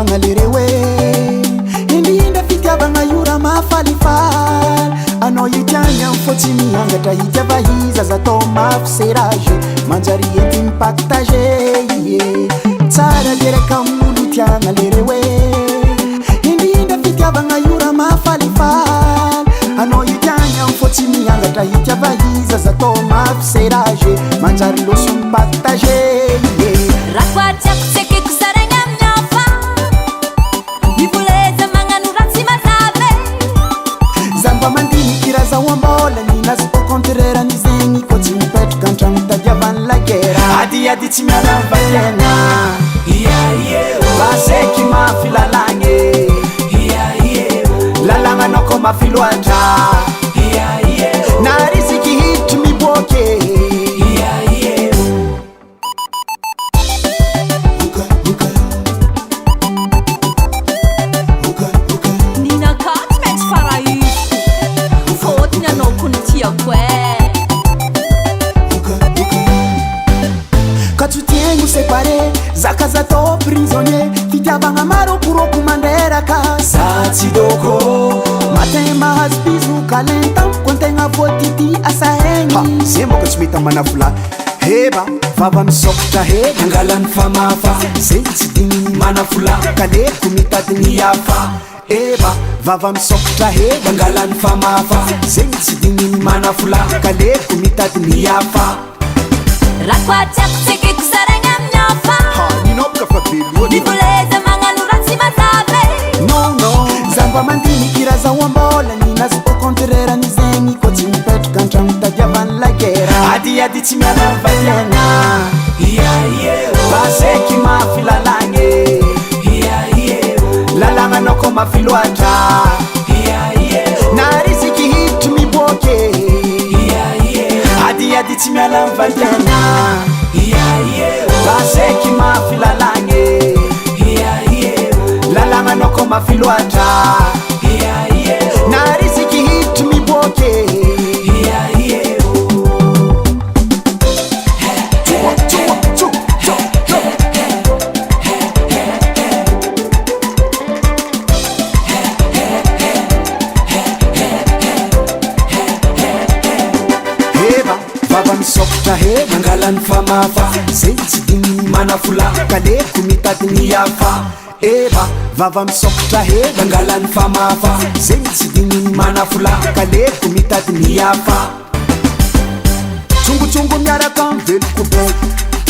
tiagna lerewe indindra fitiavagna ora mafalifaly anao io tiagna fotsy miangatra hitiava iza zatao mafy serage manjary ety mipartage tsara leraka amin'olo tiagna lerewe indindra fitiavagna ora mafalifaly anao io tiagna fotsy miangatra hitiava iza zatao mafy serage manjary loso mipartage Rakwatsiako tsekeko saragna amin'ny hafa mivoleza magnano ratsy mazave zamba mandiniky raha zaho ambola ninazy po contraire nizegny ko tsy mipetraka antragno tadiavany lagera adiady tsy miala mivaliana baseky mafy lalagny lalagnaanao ko mafy loatra na riziky hiditry miboake ninakaty maintsy farahiko fôtony anao ko ny tiako ka tsy tiagno séparé zaka zatao prisonnier fitiavagna marokoroko mandreraka za tsy doko matin mahazo bizoka lentampo antegna voatity asa hegny zay moka tsy mety amanafola heba vava misokatra hely angalany famafa zay tsy digniny manafola kaleko mitadiny hafa eba vava misokatra hely angalany famafa zay tsy digniny manafola kaleko mitadiny hafa rakwatsiako tsekeko saragna amin'ny hafa ninopka fa beloa mivoleza magnano ratsy mazave non zamba mandiniky raha zaho ambola ninazy po contraire nizegny ko tsy mipetraka antragno tadiavany lagera adiady tsy miala mivaliana baseky mafy lalagny lalagnaanao ko mafy loatra na riziky hiditry miboake adiady tsy miala mivaliana baseky mafy lalagny lalagnaanao ko mafy loatra na riziky hiditry miboake vava misokatra hely mangalany famafa zay tsy digniny manafola kaleko mitadiny hafa eba vava misokatra hely mangalany famafa zay tsy digniny manafola kaleko mitadiny hafa tsongotsongo miaraka miveloko be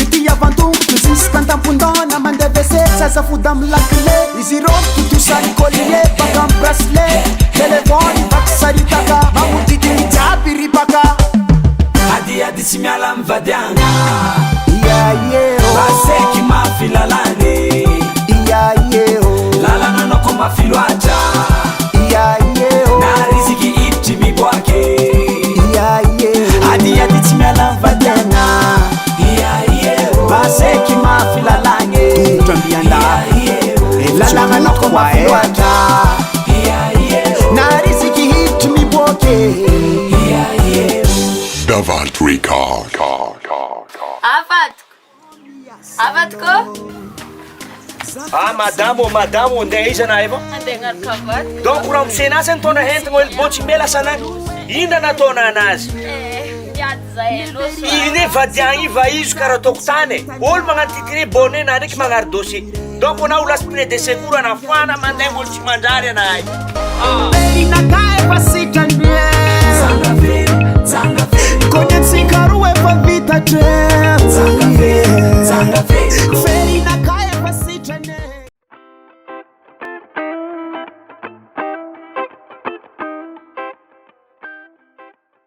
itiavantongoto ziska antampondona mandevese sasafody amy lakile izy ro kitosany collier baka amy bracelet telefony vakisaritaka mamodidiny jiaby ribaka adiady tsy miala mivadiagna baseky mafy lalagny lalagnaanao ko mafy loatra na riziky hiditry miboake adiady tsy miala mivadiagna baseky mafy lalagny tongotrambianda lalagnaanao ko mafy loatra na riziky hiditry miboake Davalt Record. avatiko madamo andeha iza na eva andeha gnaraka avatiko donc raha misena zany tona hentigna olo bô tsy mela sanany indra nataona anazy miady zahay loso ine vadiagny iva izy karaha ataoko tany olo magnano titire bonne na ndraiky magnary dossier donc na olo aspine de secours anafoana mandeha olo tsy mandrary anahy inakae pasitranye